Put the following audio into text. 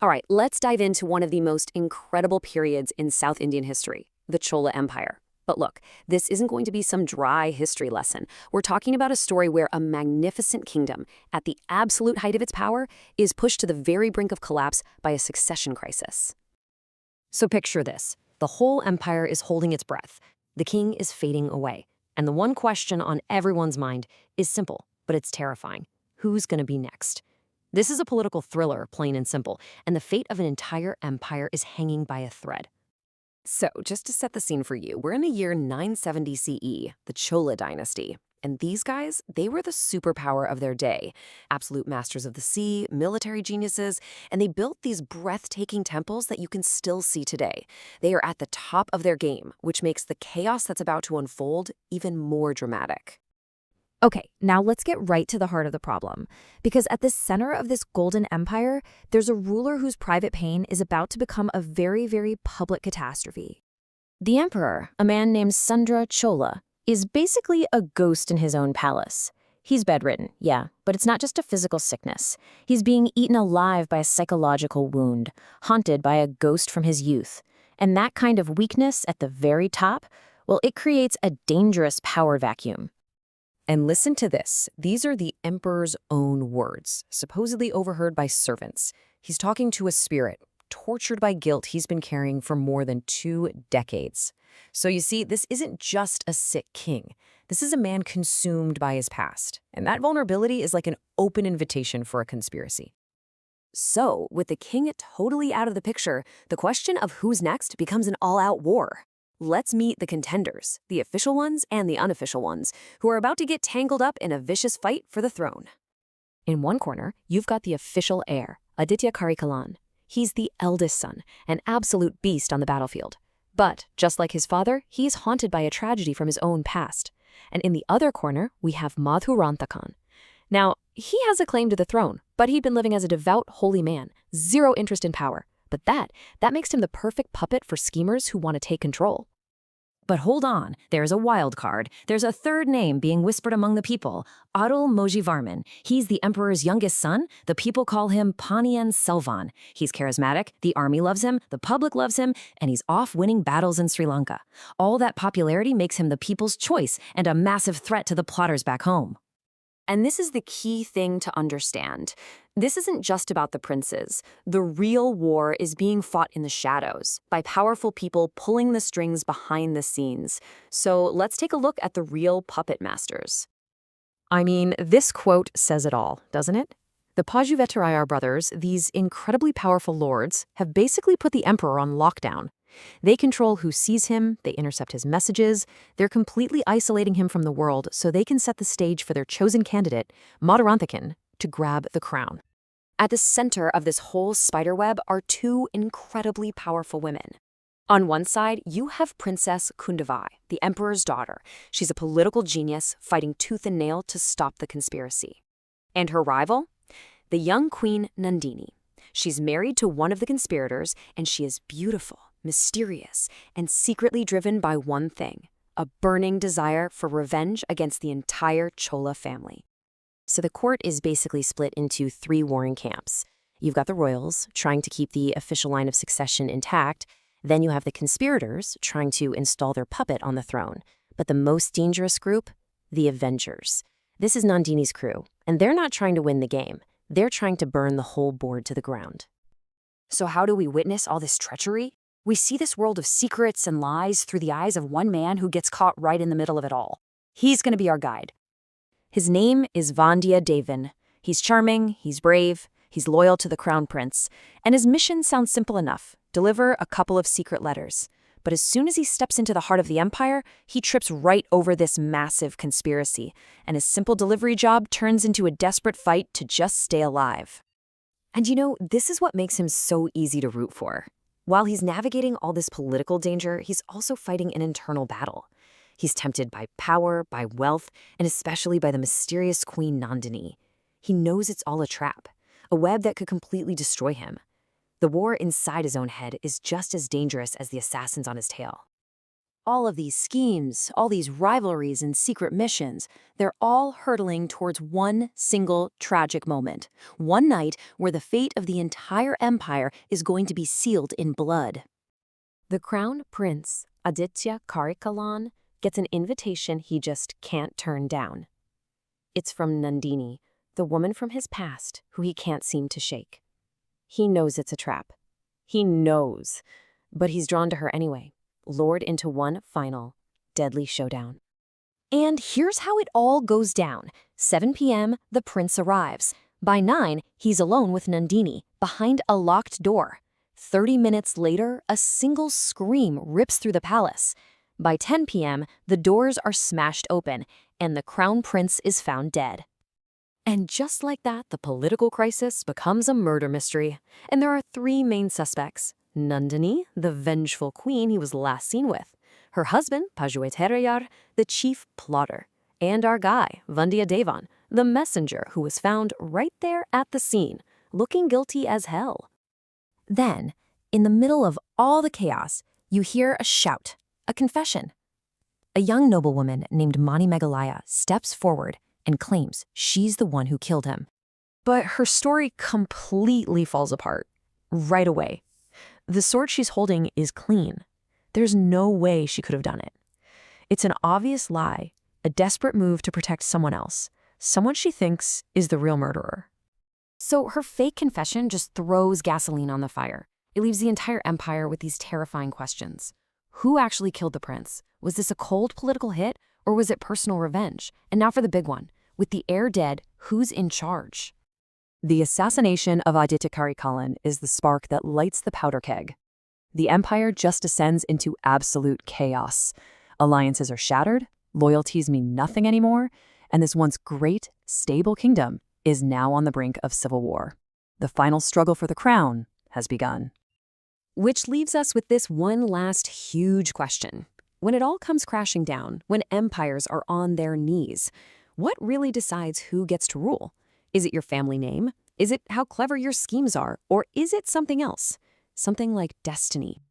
All right, let's dive into one of the most incredible periods in South Indian history, the Chola Empire. But look, this isn't going to be some dry history lesson. We're talking about a story where a magnificent kingdom, at the absolute height of its power, is pushed to the very brink of collapse by a succession crisis. So picture this. The whole empire is holding its breath. The king is fading away. And the one question on everyone's mind is simple, but it's terrifying. Who's going to be next? This is a political thriller, plain and simple, and the fate of an entire empire is hanging by a thread. So, just to set the scene for you, we're in the year 970 CE, the Chola dynasty. And these guys, they were the superpower of their day. Absolute masters of the sea, military geniuses, and they built these breathtaking temples that you can still see today. They are at the top of their game, which makes the chaos that's about to unfold even more dramatic. Okay, now let's get right to the heart of the problem. Because at the center of this golden empire, there's a ruler whose private pain is about to become a very, very public catastrophe. The emperor, a man named Sundra Chola, is basically a ghost in his own palace. He's bedridden, yeah, but it's not just a physical sickness. He's being eaten alive by a psychological wound, haunted by a ghost from his youth. And that kind of weakness at the very top, well, it creates a dangerous power vacuum. And listen to this. These are the emperor's own words, supposedly overheard by servants. He's talking to a spirit, tortured by guilt he's been carrying for more than 2 decades. So you see, this isn't just a sick king. This is a man consumed by his past. And that vulnerability is like an open invitation for a conspiracy. So, with the king totally out of the picture, the question of who's next becomes an all-out war. Let's meet the contenders, the official ones and the unofficial ones, who are about to get tangled up in a vicious fight for the throne. In one corner, you've got the official heir, Aditya Karikalan. He's the eldest son, an absolute beast on the battlefield. But, just like his father, he's haunted by a tragedy from his own past. And in the other corner, we have Madhurantakan. Now, he has a claim to the throne, but he'd been living as a devout, holy man, zero interest in power. But that makes him the perfect puppet for schemers who want to take control. But hold on, there's a wild card. There's a third name being whispered among the people, Adul Mojivarman. He's the emperor's youngest son. The people call him Ponniyin Selvan. He's charismatic, the army loves him, the public loves him, and he's off winning battles in Sri Lanka. All that popularity makes him the people's choice and a massive threat to the plotters back home. And this is the key thing to understand. This isn't just about the princes. The real war is being fought in the shadows, by powerful people pulling the strings behind the scenes. So let's take a look at the real puppet masters. I mean, this quote says it all, doesn't it? The Pajuvetarayar brothers, these incredibly powerful lords, have basically put the emperor on lockdown. They control who sees him, they intercept his messages, they're completely isolating him from the world so they can set the stage for their chosen candidate, Madhurantakan, to grab the crown. At the center of this whole spiderweb are 2 incredibly powerful women. On one side, you have Princess Kundavai, the emperor's daughter. She's a political genius fighting tooth and nail to stop the conspiracy. And her rival? The young queen Nandini. She's married to one of the conspirators, and she is beautiful, mysterious, and secretly driven by one thing, a burning desire for revenge against the entire Chola family. So the court is basically split into 3 warring camps. You've got the royals, trying to keep the official line of succession intact. Then you have the conspirators, trying to install their puppet on the throne. But the most dangerous group? The Avengers. This is Nandini's crew, and they're not trying to win the game. They're trying to burn the whole board to the ground. So how do we witness all this treachery? We see this world of secrets and lies through the eyes of one man who gets caught right in the middle of it all. He's going to be our guide. His name is Vandya Devin. He's charming, he's brave, he's loyal to the crown prince, and his mission sounds simple enough: deliver a couple of secret letters. But as soon as he steps into the heart of the empire, he trips right over this massive conspiracy, and his simple delivery job turns into a desperate fight to just stay alive. And you know, this is what makes him so easy to root for. While he's navigating all this political danger, he's also fighting an internal battle. He's tempted by power, by wealth, and especially by the mysterious Queen Nandini. He knows it's all a trap, a web that could completely destroy him. The war inside his own head is just as dangerous as the assassins on his tail. All of these schemes, all these rivalries and secret missions, they're all hurtling towards one single tragic moment. One night where the fate of the entire empire is going to be sealed in blood. The crown prince, Aditya Karikalan, gets an invitation he just can't turn down. It's from Nandini, the woman from his past who he can't seem to shake. He knows it's a trap. He knows. But he's drawn to her anyway, lured into one final, deadly showdown. And here's how it all goes down. 7 p.m., the prince arrives. By 9, he's alone with Nandini, behind a locked door. 30 minutes later, a single scream rips through the palace. By 10 p.m., the doors are smashed open, and the crown prince is found dead. And just like that, the political crisis becomes a murder mystery. And there are 3 main suspects. Nandini, the vengeful queen he was last seen with. Her husband, Pajueterayar, the chief plotter. And our guy, Vandiyadevan, the messenger who was found right there at the scene, looking guilty as hell. Then, in the middle of all the chaos, you hear a shout, a confession. A young noblewoman named Mani Meghalaya steps forward and claims she's the one who killed him. But her story completely falls apart, right away. The sword she's holding is clean. There's no way she could have done it. It's an obvious lie, a desperate move to protect someone else, someone she thinks is the real murderer. So her fake confession just throws gasoline on the fire. It leaves the entire empire with these terrifying questions. Who actually killed the prince? Was this a cold political hit, or was it personal revenge? And now for the big one. With the heir dead, who's in charge? The assassination of Aditya Karikalan is the spark that lights the powder keg. The empire just descends into absolute chaos. Alliances are shattered, loyalties mean nothing anymore, and this once great, stable kingdom is now on the brink of civil war. The final struggle for the crown has begun. Which leaves us with this one last huge question. When it all comes crashing down, when empires are on their knees, what really decides who gets to rule? Is it your family name? Is it how clever your schemes are? Or is it something else? Something like destiny?